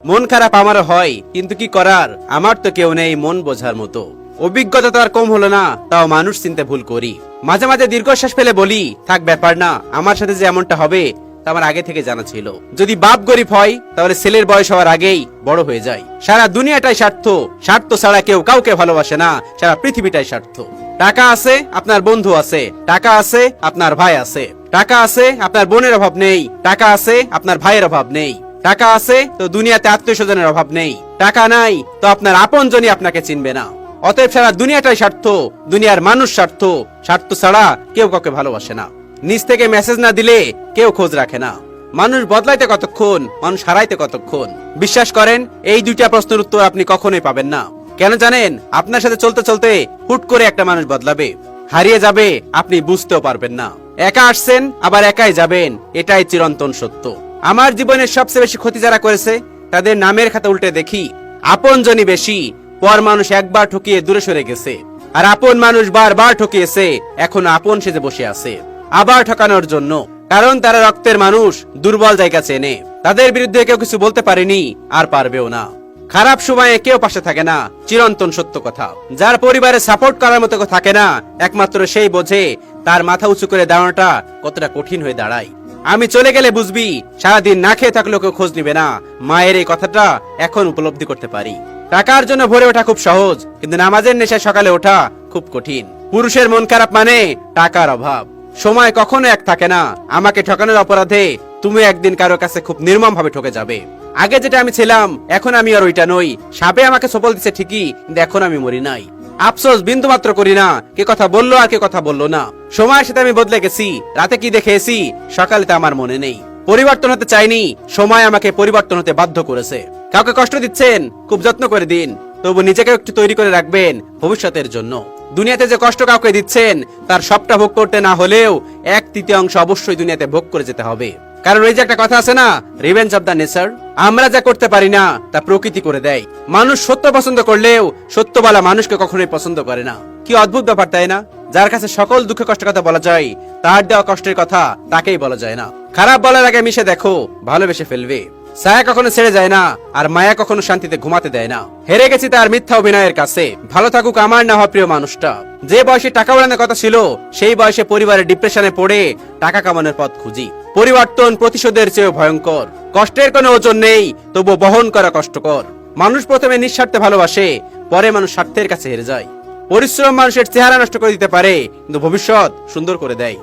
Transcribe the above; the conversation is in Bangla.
মন খারাপ আমারও হয়, কিন্তু কি করার, আমার তো কেউ নেই মন বোঝার মতো। অভিজ্ঞতা তো আর কম হলো না, তাও মানুষ চিনতে ভুল করি। মাঝে মাঝে দীর্ঘশ্বাস ফেলে বলি, থাক ব্যাপার না, আমার সাথে যে এমনটা হবে তা আমার আগে থেকে জানা ছিল। যদি বাপ গরিব হয় তাহলে ছেলের বয়স হওয়ার আগেই বড় হয়ে যায়। সারা দুনিয়াটাই স্বার্থ, স্বার্থ ছাড়া কেউ কাউকে ভালোবাসে না, সারা পৃথিবীটাই স্বার্থ। টাকা আছে, আপনার বন্ধু আছে, টাকা আছে, আপনার ভাই আছে, টাকা আছে, আপনার বোনের অভাব নেই, টাকা আছে, আপনার ভাইয়ের অভাব নেই, টাকা আছে তো দুনিয়াতে আত্মীয় স্বজনের অভাব নেই, টাকা নাই তো আপনার আপনজনই আপনাকে চিনবে না। অতএব সারা দুনিয়াটাই স্বার্থ, দুনিয়ার মানুষ স্বার্থ, স্বার্থ ছাড়া কেউ কাউকে ভালোবাসে না। নিজ থেকে মেসেজ না দিলে কেউ খোঁজ রাখে না। মানুষ বদলাইতে কতক্ষণ, মানুষ হারাইতে কতক্ষণ। বিশ্বাস করেন, এই দুইটা প্রশ্নের উত্তর আপনি কখনোই পাবেন না। কেন জানেন? আপনার সাথে চলতে চলতে হুট করে একটা মানুষ বদলাবে, হারিয়ে যাবে, আপনি বুঝতেও পারবেন না। একা আসছেন আবার একাই যাবেন, এটাই চিরন্তন সত্য। আমার জীবনের সবচেয়ে বেশি ক্ষতি যারা করেছে তাদের নামের খাতা উল্টে দেখি আপন জনই বেশি, পর মানুষ একবার ঠকিয়ে দূরে সরে গেছে, আর আপন মানুষ বারবার ঠকিয়েছে, এখন আপন সেজে বসে আছে আবার ঠকানোর জন্য। কারণ তারা রক্তের মানুষ, দুর্বল জায়গা চেনে। তাদের বিরুদ্ধে কেউ কিছু বলতে পারেনি, আর পারবেও না। খারাপ সময়ে কেউ পাশে থাকে না, চিরন্তন সত্য কথা। যার পরিবারে সাপোর্ট করার মতো কেউ থাকে না, একমাত্র সেই বোঝে তার মাথা উঁচু করে দাঁড়ানোটা কতটা কঠিন হয়ে দাঁড়ায়। আমি চলে গেলে বুঝবি, সারাদিন না খেয়ে থাকলেও কেউ খোঁজ নিবে না। মায়ের এই কথাটা এখন উপলব্ধি করতে পারি। টাকার জন্য ভোরে ওঠা খুব সহজ, কিন্তু নামাজের নেশায় সকালে ওঠা খুব কঠিন। পুরুষের মন খারাপ মানে টাকার অভাব। সময় কখনো এক থাকে না। আমাকে ঠকানোর অপরাধে তুমি একদিন কারো কাছে খুব নির্মম ভাবে ঠকে যাবে। আগে যেটা আমি ছিলাম এখন আমি আর ওইটা নই। সাপে আমাকে সফল দিচ্ছে ঠিকই, কিন্তু এখন আমি মরি নাই। আফসোস বিন্দু মাত্র করি না, কে কথা বললো আর কে কথা বললো না। সময়ের সাথে আমি বদলে গেছি। রাতে কি দেখে এসি, সকালে তা আমার মনে নেই। পরিবর্তন হতে চাইনি, সময় আমাকে পরিবর্তন হতে বাধ্য করেছে। কাউকে কষ্ট দিচ্ছেন, খুব যত্ন করে দিন, তবু নিজেকে একটু তৈরি করে রাখবেন ভবিষ্যতের জন্য। দুনিয়াতে যে কষ্ট কাউকে দিচ্ছেন তার সবটা ভোগ করতে না হলেও 1/3 অবশ্যই দুনিয়াতে ভোগ করে যেতে হবে। কারণ এই যে একটা কথা আছে না, রিভেঞ্জ অফ দ্য নেচার। আমরা যা করতে পারি না তা প্রকৃতি করে দেয়। মানুষ সত্য পছন্দ করলেও সত্য বলা মানুষকে কখনোই পছন্দ করে না। কি অদ্ভুত ব্যাপার, তাই না? যার কাছে সকল দুঃখ কষ্টের কথা বলা যায়, তার দেওয়া কষ্টের কথা তাকেই বলা যায় না। খারাপ বলার আগে মিশে দেখো, ভালোবেসে ফেলবে। ছায়া কখনো ছেড়ে যায় না, আর মায়া কখনো শান্তিতে ঘুমাতে দেয় না। হেরে গেছি তার মিথ্যা অভিনয়ের কাছে। ভালো থাকুক আমার না হওয়া প্রিয় মানুষটা। যে বয়সে টাকা উড়ানোর কথা ছিল, সেই বয়সে পরিবারের ডিপ্রেশনে পড়ে টাকা কামানোর পথ খুঁজি। পরিবর্তন প্রতিশোধের চেয়ে ভয়ঙ্কর। কষ্টের কোনো ওজন নেই, তবু বহন করা কষ্টকর। মানুষ প্রথমে নিঃস্বার্থে ভালোবাসে, পরে মানুষ স্বার্থের কাছে হেরে যায়। পরিশ্রম মানুষের চেহারা নষ্ট করে দিতে পারে, কিন্তু ভবিষ্যৎ সুন্দর করে দেয়।